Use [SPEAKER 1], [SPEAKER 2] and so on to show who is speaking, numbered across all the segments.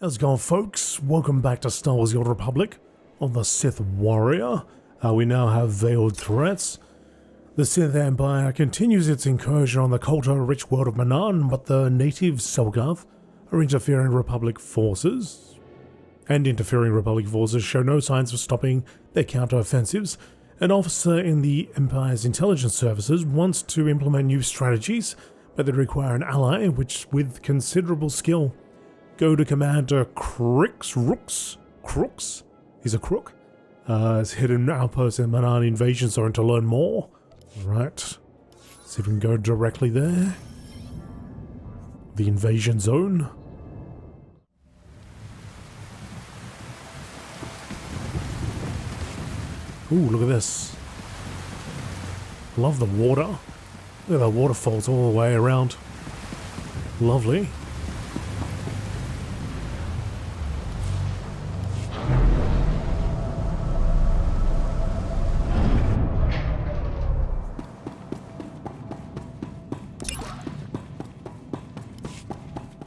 [SPEAKER 1] How's it going, folks? Welcome back to Star Wars: The Old Republic on the Sith Warrior. We now have veiled threats. The Sith Empire continues its incursion on the culture-rich world of Manaan, but the native Selgath are interfering Republic forces. And interfering Republic forces show no signs of stopping their counter-offensives. An officer in the Empire's intelligence services wants to implement new strategies, but they require an ally with considerable skill. Go to Commander Crooks. He's a crook. His hidden outpost in Manaan invasion zone to learn more. Right. See if we can go directly there. The invasion zone. Ooh, look at this. Love the water. Look at the waterfalls all the way around. Lovely.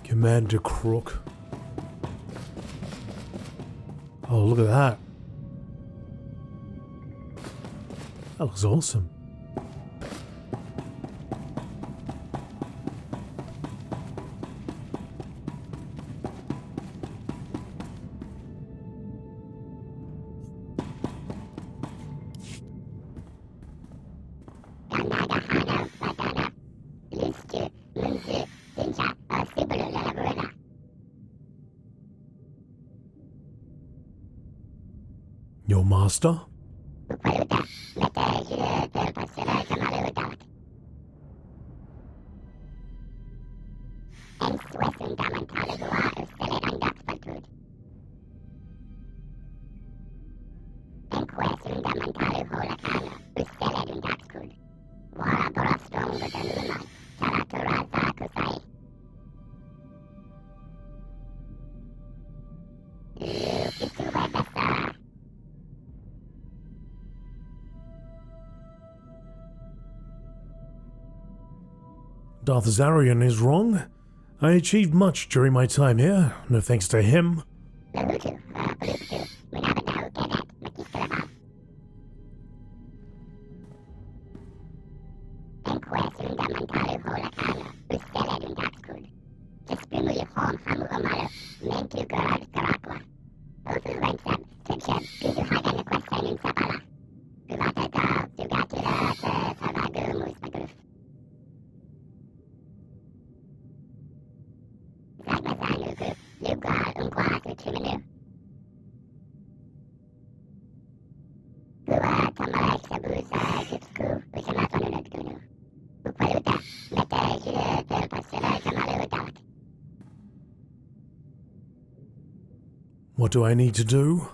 [SPEAKER 1] Commander Crook. Oh, look at that. That looks awesome. Your master? Darth Zarian is wrong. I achieved much during my time here, no thanks to him. What do I need to do?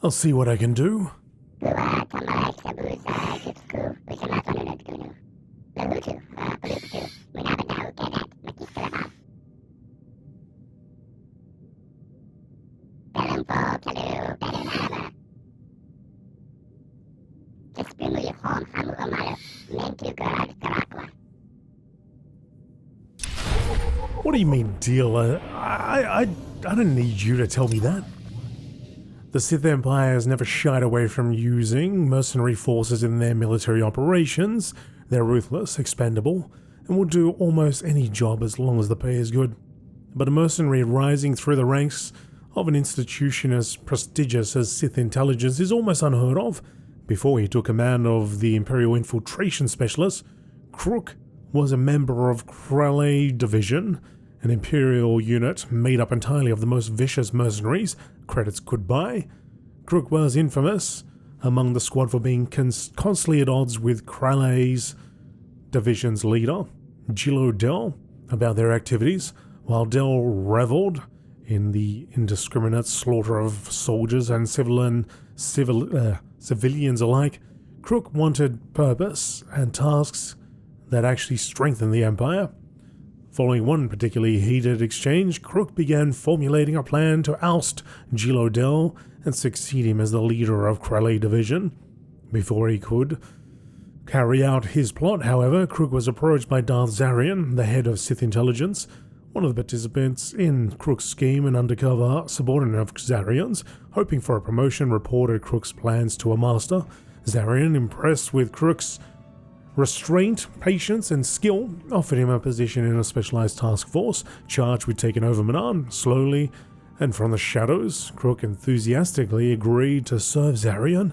[SPEAKER 1] I'll see what I can do. What do you mean, dealer? I don't need you to tell me that. The Sith Empire has never shied away from using mercenary forces in their military operations. They're ruthless, expendable, and will do almost any job as long as the pay is good. But a mercenary rising through the ranks of an institution as prestigious as Sith intelligence is almost unheard of. Before he took command of the Imperial Infiltration Specialist, Crook was a member of Kralay Division, an Imperial unit made up entirely of the most vicious mercenaries credits could buy. Crook was infamous among the squad for being constantly at odds with Kralay's division's leader, GameolioDan, about their activities, while Del reveled in the indiscriminate slaughter of soldiers and civilians alike. Crook wanted purpose and tasks that actually strengthened the Empire. Following one particularly heated exchange, Crook began formulating a plan to oust GameolioDan and succeed him as the leader of Kralliy Division. Before he could carry out his plot, however, Crook was approached by Darth Zarian, the head of Sith intelligence. One of the participants in Crook's scheme, an undercover subordinate of Zarian's, hoping for a promotion, reported Crook's plans to a master. Zarian, impressed with Crook's restraint, patience, and skill, offered him a position in a specialized task force charged with taking over Manaan. Slowly, and from the shadows, Crook enthusiastically agreed to serve Zarian,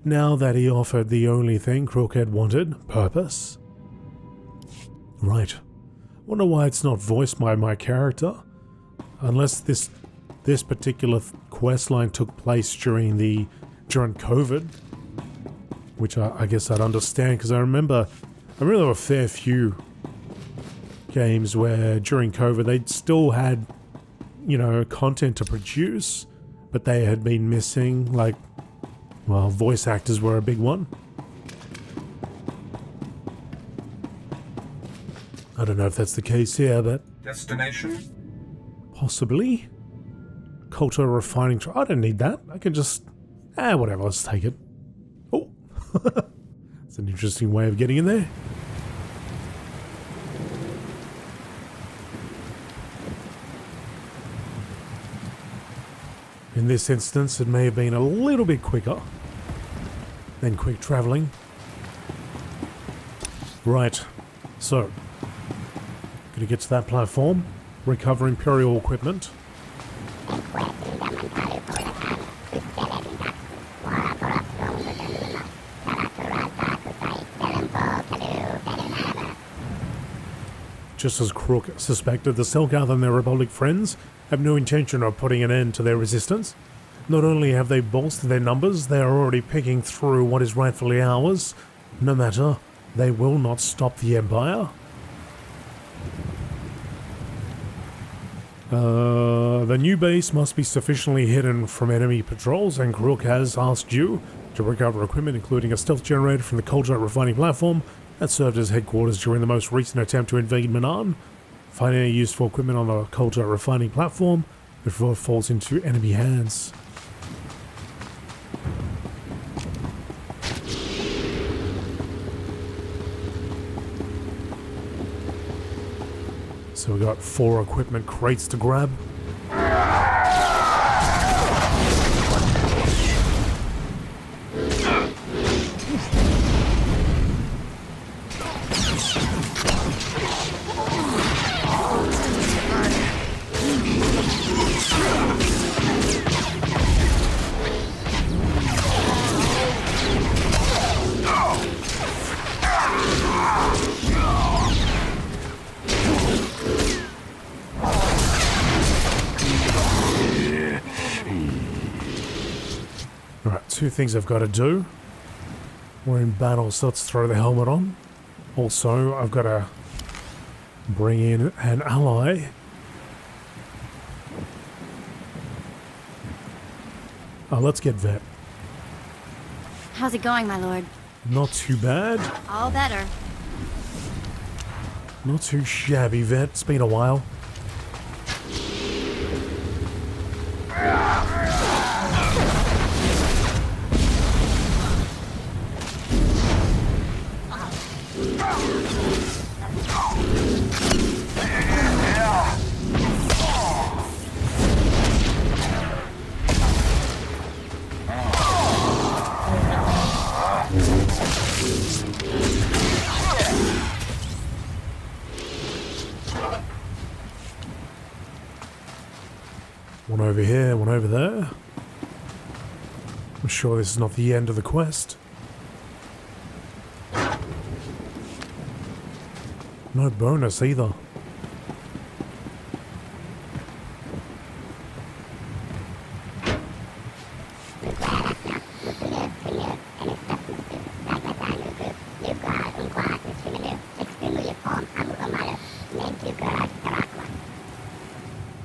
[SPEAKER 1] now that he offered the only thing Crook had wanted: purpose. Right. Wonder why it's not voiced by my character. Unless this particular quest line took place during COVID, which I guess I'd understand, because I remember there were a fair few games where during COVID they still had, content to produce, but they had been missing, voice actors were a big one. I don't know if that's the case here, but...
[SPEAKER 2] Destination?
[SPEAKER 1] Possibly. Culture refining... I don't need that. I can just... whatever, let's take it. Oh. That's an interesting way of getting in there. In this instance, it may have been a little bit quicker than quick traveling. Right. So... Gonna get to that platform, recover Imperial equipment. Just as Crook suspected, the Selgath and their Republic friends have no intention of putting an end to their resistance. Not only have they bolstered their numbers, they are already picking through what is rightfully ours. No matter, they will not stop the Empire. The new base must be sufficiently hidden from enemy patrols, and Crook has asked you to recover equipment, including a stealth generator from the Culture refining platform that served as headquarters during the most recent attempt to invade Manaan. Find any useful equipment on the Culture refining platform before it falls into enemy hands. So we got 4 equipment crates to grab. Alright, 2 things I've got to do. We're in battle, so let's throw the helmet on. Also, I've got to bring in an ally. Let's get Vet.
[SPEAKER 3] How's it going, my lord?
[SPEAKER 1] Not too bad.
[SPEAKER 3] All better.
[SPEAKER 1] Not too shabby, Vet. It's been a while. One over here, one over there. I'm sure this is not the end of the quest. No bonus either.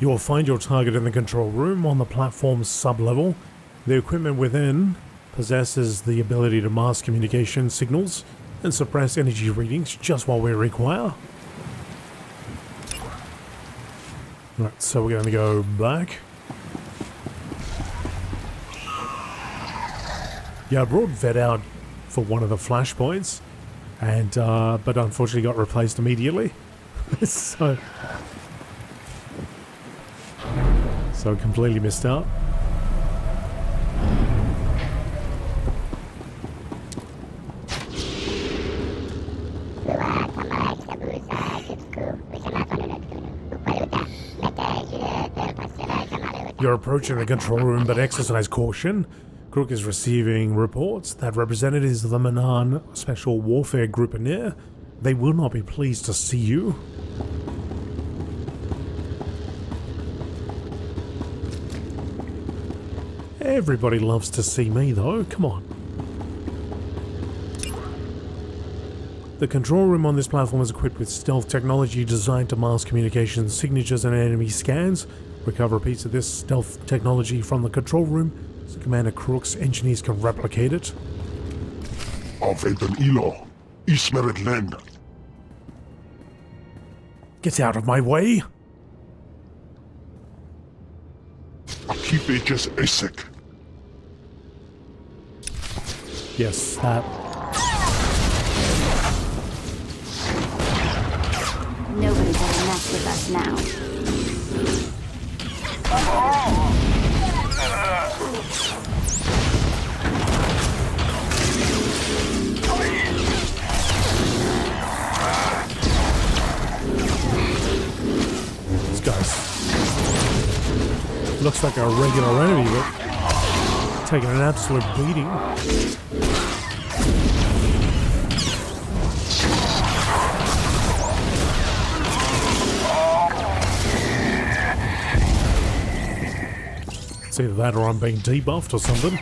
[SPEAKER 1] You will find your target in the control room on the platform's sub-level. The equipment within possesses the ability to mask communication signals and suppress energy readings just what we require. Right, so we're going to go back. Yeah, I brought Vet out for one of the flashpoints, and but unfortunately got replaced immediately. so completely missed out. You're approaching the control room, but exercise caution. Crook is receiving reports that representatives of the Manan Special Warfare Group are near. They will not be pleased to see you. Everybody loves to see me, though. Come on. The control room on this platform is equipped with stealth technology designed to mask communication signatures and enemy scans. Recover a piece of this stealth technology from the control room so Commander Crook's engineers can replicate it. Get out of my way! Yes, that.
[SPEAKER 3] Nobody better mess with us now.
[SPEAKER 1] This guy's looks like a regular enemy, but taking an absolute beating. It's either that or I'm being debuffed or something.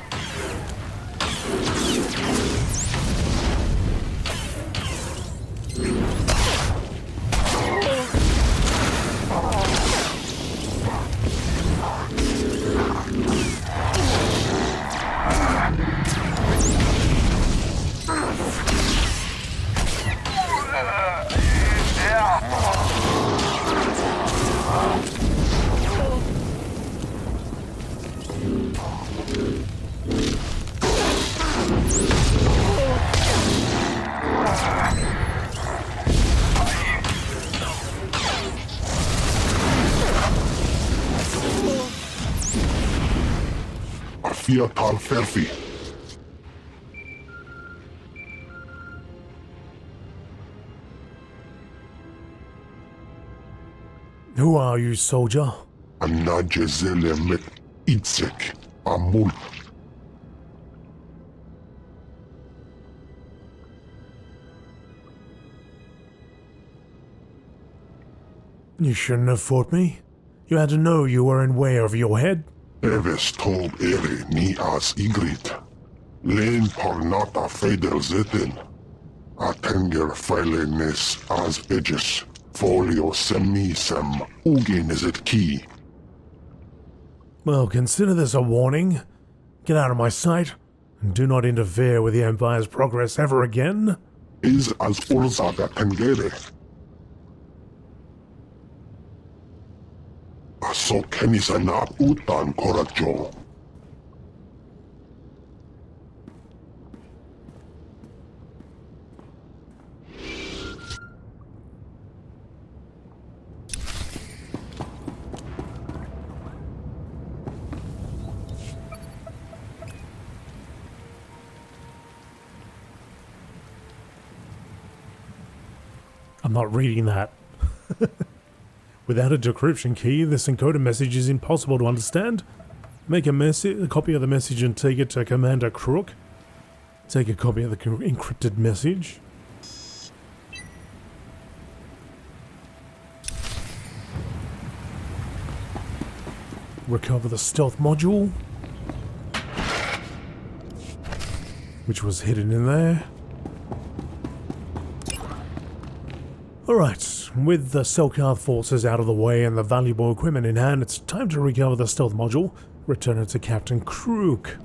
[SPEAKER 1] Who are you, soldier? You shouldn't have fought me. You had to know you were in way over your head.
[SPEAKER 2] Eves tob ere ni as igrit. Len parnata feder zeten. Atenger feilenes as edges. Folio semisem ugeneset ki.
[SPEAKER 1] Well, consider this a warning. Get out of my sight, and do not interfere with the Empire's progress ever again.
[SPEAKER 2] Is as urzaga tengere. So kenisana utan korajo.
[SPEAKER 1] I'm not reading that. Without a decryption key, this encoded message is impossible to understand. Make a copy of the message and take it to Commander Crook. Take a copy of the encrypted message. Recover the stealth module, which was hidden in there. Alright, with the Selkarth forces out of the way and the valuable equipment in hand, it's time to recover the stealth module, return it to Captain Krook.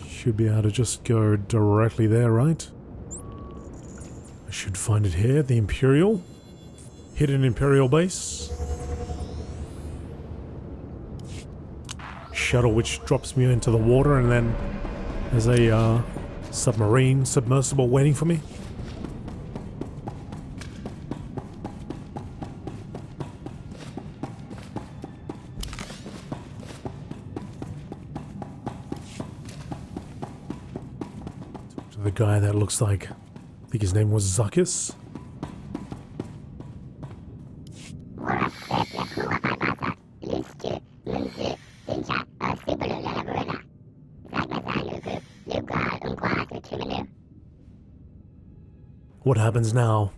[SPEAKER 1] Should be able to just go directly there, right? I should find it here, the Imperial. Hidden Imperial base. Shuttle which drops me into the water, and then there's a submarine submersible waiting for me. The guy that looks like, I think his name was Zuckus. What happens now?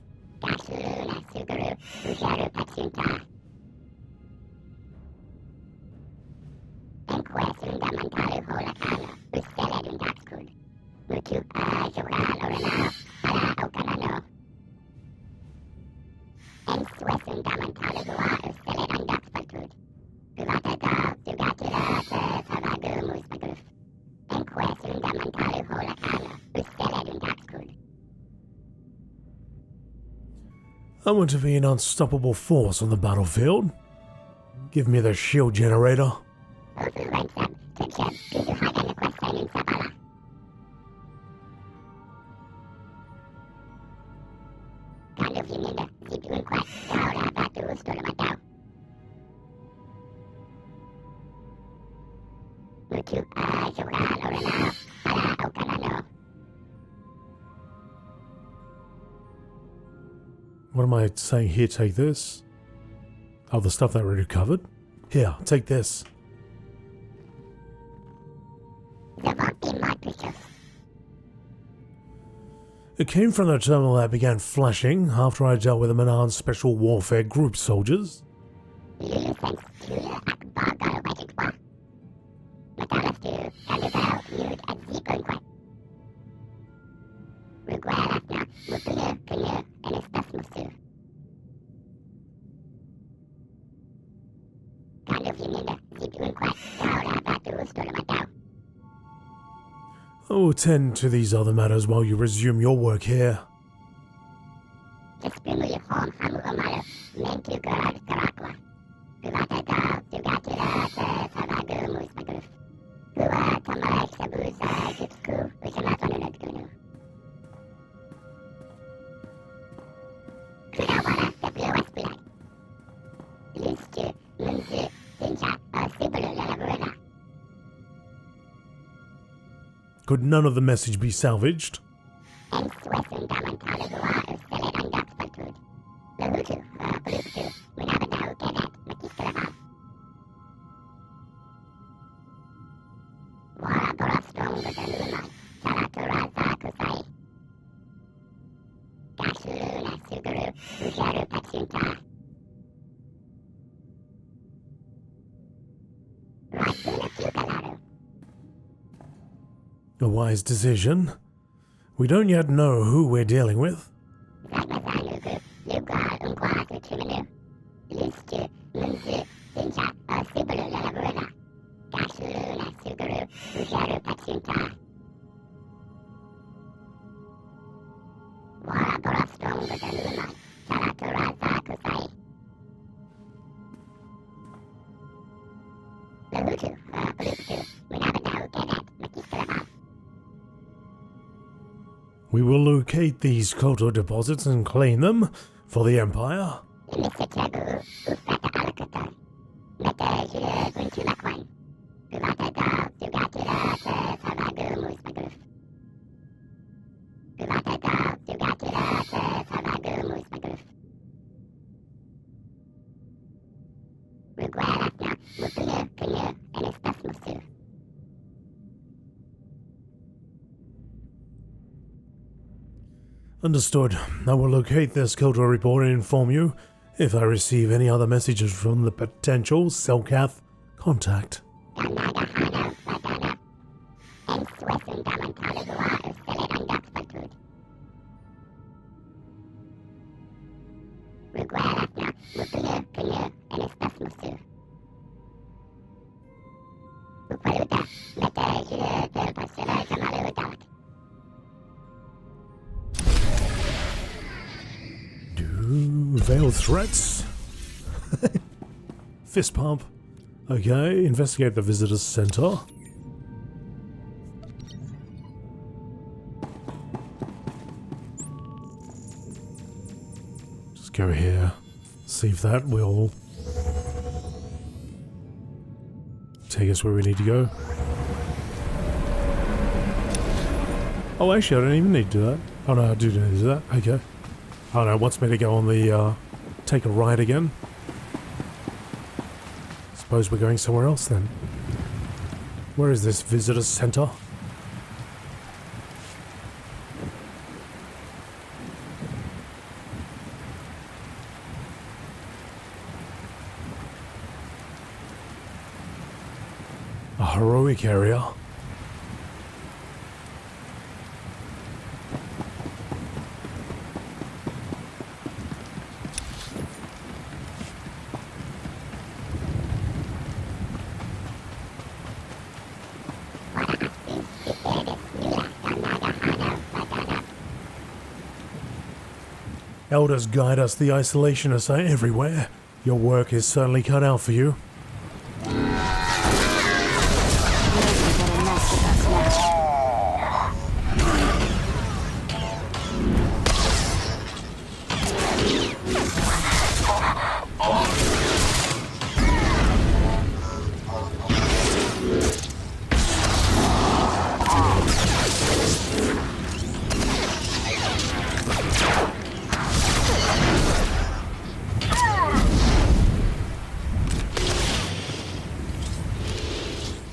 [SPEAKER 1] I want to be an unstoppable force on the battlefield. Give me the shield generator. What am I saying here? Take this. Oh, the stuff that we recovered? Here, take this. It came from the terminal that began flashing after I dealt with the Manaan Special Warfare Group soldiers. I will tend to these other matters while you resume your work here. Could none of the message be salvaged? A wise decision. We don't yet know who we're dealing with. We will locate these Kotor deposits and claim them for the Empire. Understood. I will locate this Kotor report and inform you if I receive any other messages from the potential Selkarth contact. Veiled threats. Fist pump. Okay, investigate the visitor's center. Just go here. See if that will take us where we need to go. Oh, actually, I don't even need to do that. Oh no, I do need to do that. Okay. Oh no, it wants me to go on the, take a ride again. Suppose we're going somewhere else then. Where is this visitor center? A heroic area. Elders guide us, the isolationists are everywhere. Your work is certainly cut out for you.
[SPEAKER 3] Nobody better mess with us now.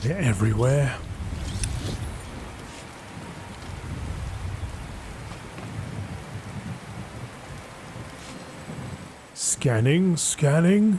[SPEAKER 1] They're everywhere. Scanning, scanning.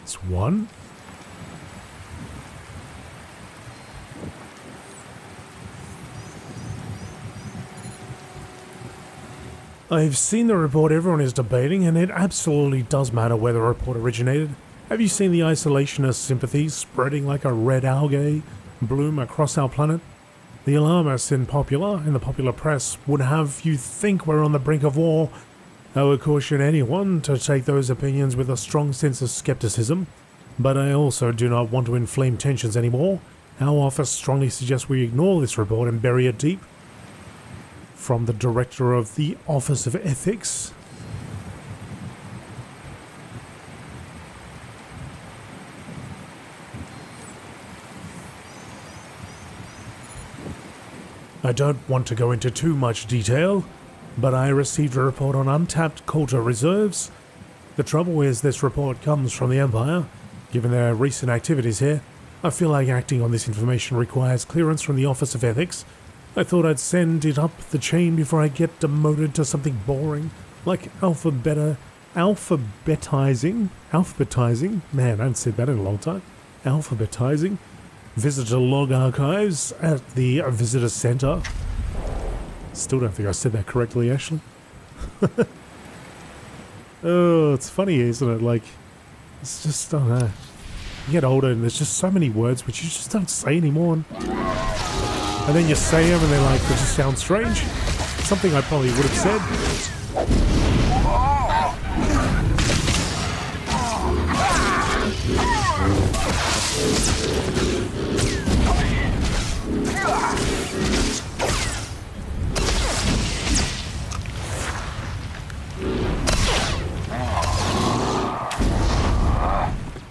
[SPEAKER 1] It's one. I've seen the report everyone is debating, and it absolutely does matter where the report originated. Have you seen the isolationist sympathies spreading like a red algae bloom across our planet? The alarmists in the popular press would have you think we're on the brink of war. I would caution anyone to take those opinions with a strong sense of skepticism, but I also do not want to inflame tensions anymore. Our office strongly suggests we ignore this report and bury it deep. From the Director of the Office of Ethics. I don't want to go into too much detail, but I received a report on untapped culture reserves. The trouble is this report comes from the Empire. Given their recent activities here, I feel like acting on this information requires clearance from the Office of Ethics. I thought I'd send it up the chain before I get demoted to something boring, like alphabetizing? Man, I haven't said that in a long time. Alphabetizing? Visitor log archives at the visitor center. Still don't think I said that correctly, actually. Oh, it's funny, isn't it? Like, it's just, I don't know. You get older and there's just so many words which you just don't say anymore. And then you say them and they're like, they just sound strange. Something I probably would have said.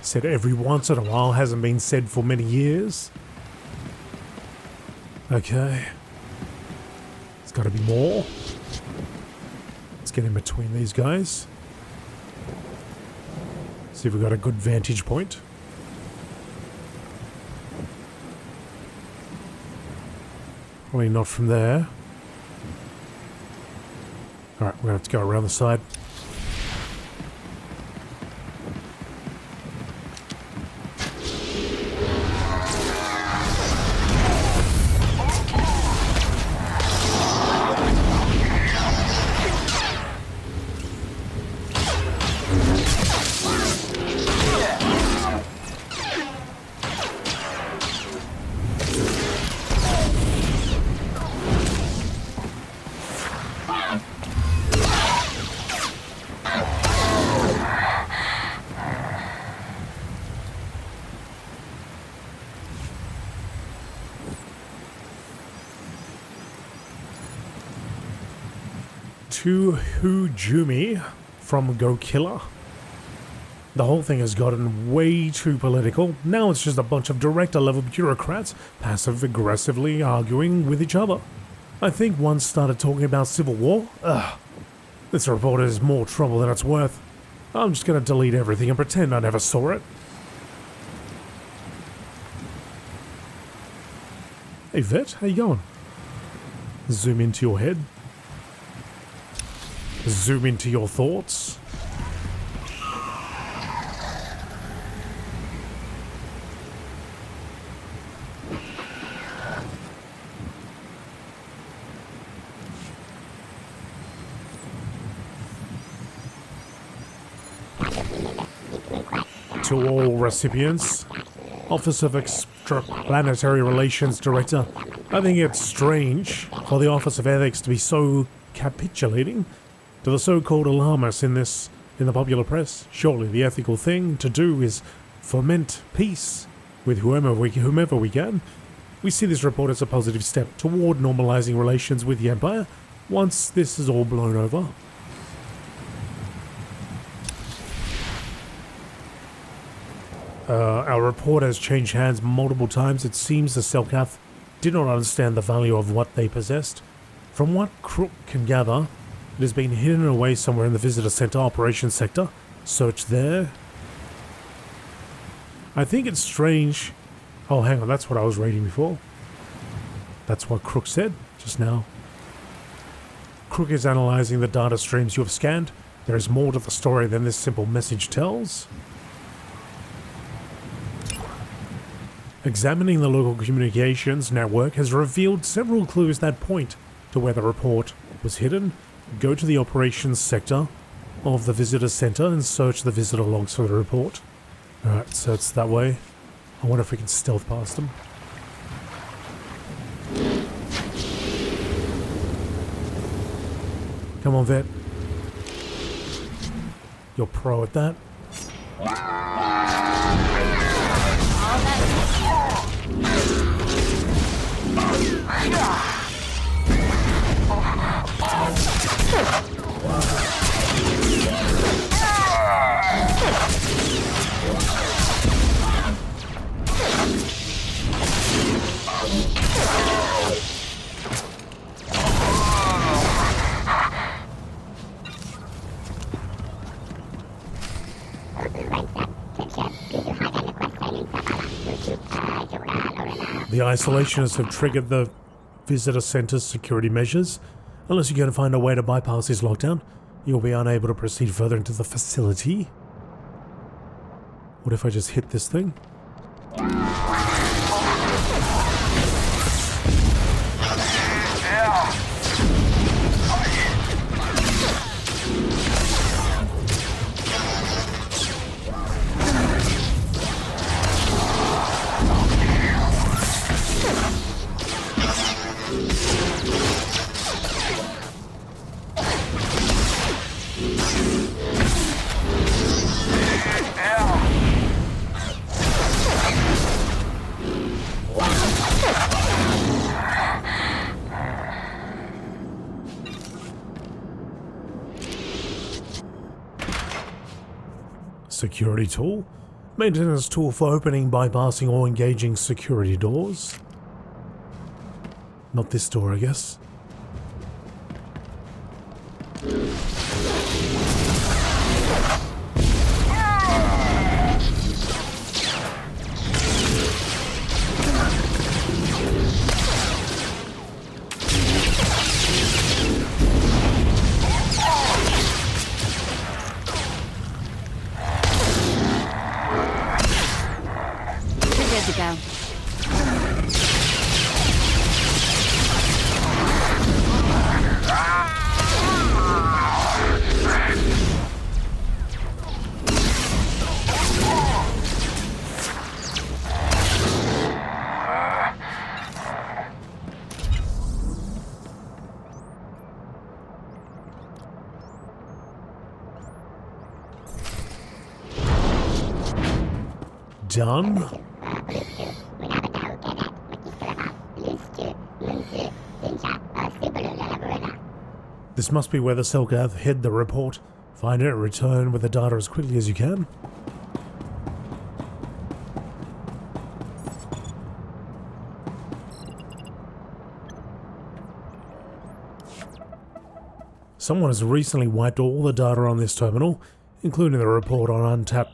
[SPEAKER 1] Said every once in a while, hasn't been said for many years. Okay. There's got to be more. Let's get in between these guys. See if we've got a good vantage point. Probably not from there. Alright, we're gonna have to go around the side. To Hujumi from Go Killer. The whole thing has gotten way too political. Now it's just a bunch of director-level bureaucrats passive-aggressively arguing with each other. I think one started talking about civil war. Ugh. This report is more trouble than it's worth. I'm just gonna delete everything and pretend I never saw it. Hey Vet, how you going? Zoom into your head. Zoom into your thoughts. To all recipients, Office of Extraplanetary Relations Director, I think it's strange for the Office of Ethics to be so capitulating to the so-called alarmists in the popular press. Surely the ethical thing to do is foment peace with whomever we can. We see this report as a positive step toward normalizing relations with the Empire once this is all blown over. Our report has changed hands multiple times. It seems the Selkath did not understand the value of what they possessed. From what Crook can gather, it has been hidden away somewhere in the Visitor Center operations sector. Search there. I think it's strange. Oh, hang on, that's what I was reading before. That's what Crook said just now. Crook is analyzing the data streams you have scanned. There is more to the story than this simple message tells. Examining the local communications network has revealed several clues that point to where the report was hidden. Go to the operations sector of the visitor center and search the visitor logs for the report. Alright, so it's that way. I wonder if we can stealth past them. Come on, Vet. You're pro at that. The isolationists have triggered the visitor center's security measures. Unless you can find a way to bypass this lockdown, you'll be unable to proceed further into the facility. What if I just hit this thing? Security tool. Maintenance tool for opening, bypassing, or engaging security doors. Not this door, I guess.
[SPEAKER 3] to go.
[SPEAKER 1] Done? This must be where the Selgath hid the report. Find it and return with the data as quickly as you can. Someone has recently wiped all the data on this terminal, including the report on untapped.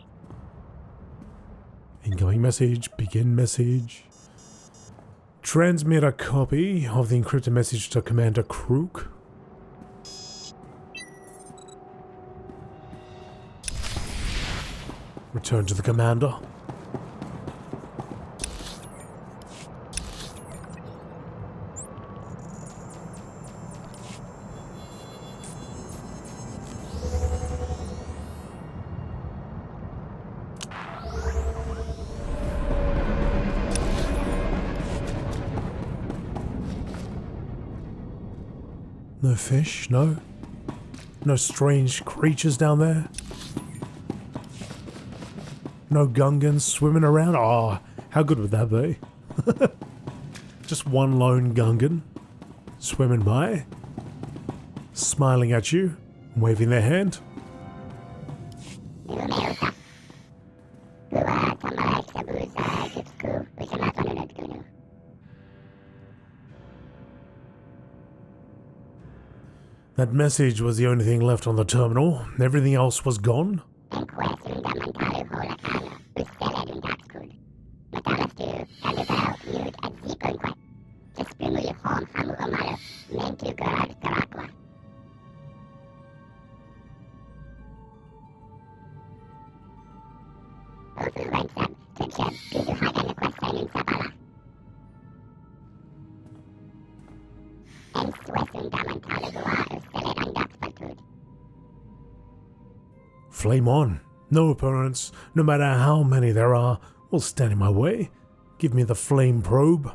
[SPEAKER 1] Incoming message, begin message. Transmit a copy of the encrypted message to Commander Krook. Return to the commander. No fish, no? No strange creatures down there? No Gungans swimming around? Oh, how good would that be? Just one lone Gungan swimming by, smiling at you, waving their hand. That message was the only thing left on the terminal. Everything else was gone. Flame on. No opponents, no matter how many there are, will stand in my way. Give me the flame probe.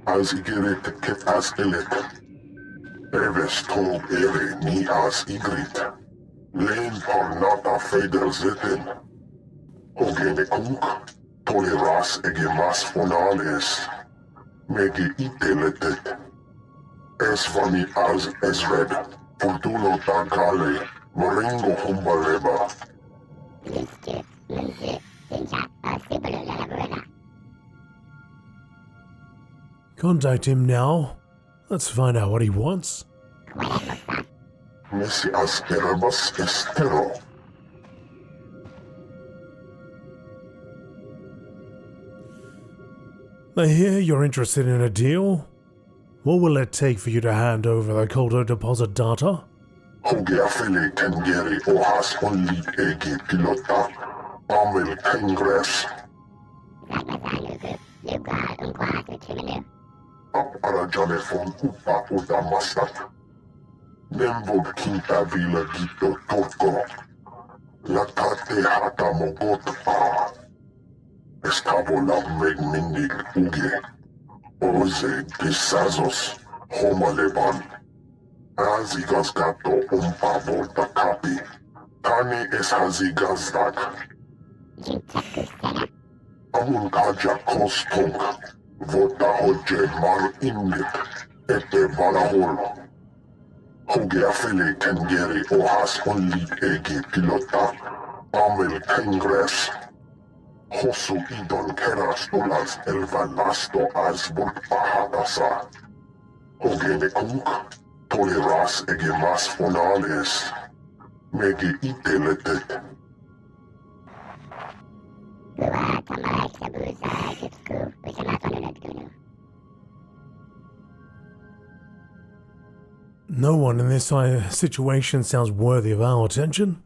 [SPEAKER 2] As igeret ket as elet. Eves tog ere ni as igrit. Len parnata feder zeten. Ogene kuk, toleras egemas fonales. Mege iteletet. Esvani as esred. Fortuno tagale. Moringo humbaleba.
[SPEAKER 1] Contact him now. Let's find out what he wants.
[SPEAKER 2] Messi as erebus estero.
[SPEAKER 1] I hear you're interested in a deal. What will it take for you to hand over the Kolto deposit data?
[SPEAKER 2] Hoge afele tengeri ohas onlit ege pilota. Amel tengres. Aparajane von upa uda masat. Nemvod kinta vila gito torko. Latate hata mogot a. Estavo la megmindig uge. Oze disazos. Homaleban. Azigas gato umpa volta kapi. Tani es hazigazdak. Amun kaja kostunk. Vota hoje mar innit. Ete valahol. Hoge afele tengeri ohas onlit ege pilota. Amel tengres. Hosu idon keras dolas elva lasto as volt pahatasa. Hogene kunk, toleras egemas fonales. Megi iteletet.
[SPEAKER 1] No one in this situation sounds worthy of our attention.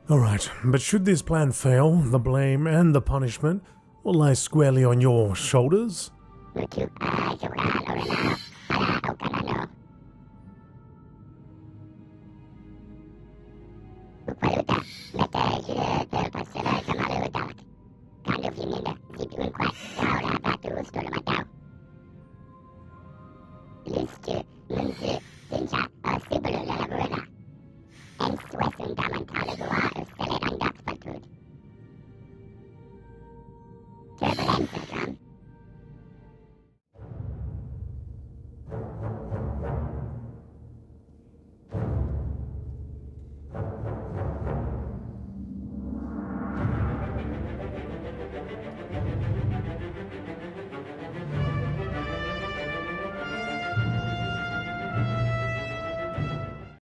[SPEAKER 1] Alright, but should this plan fail, the blame and the punishment will lie squarely on your shoulders.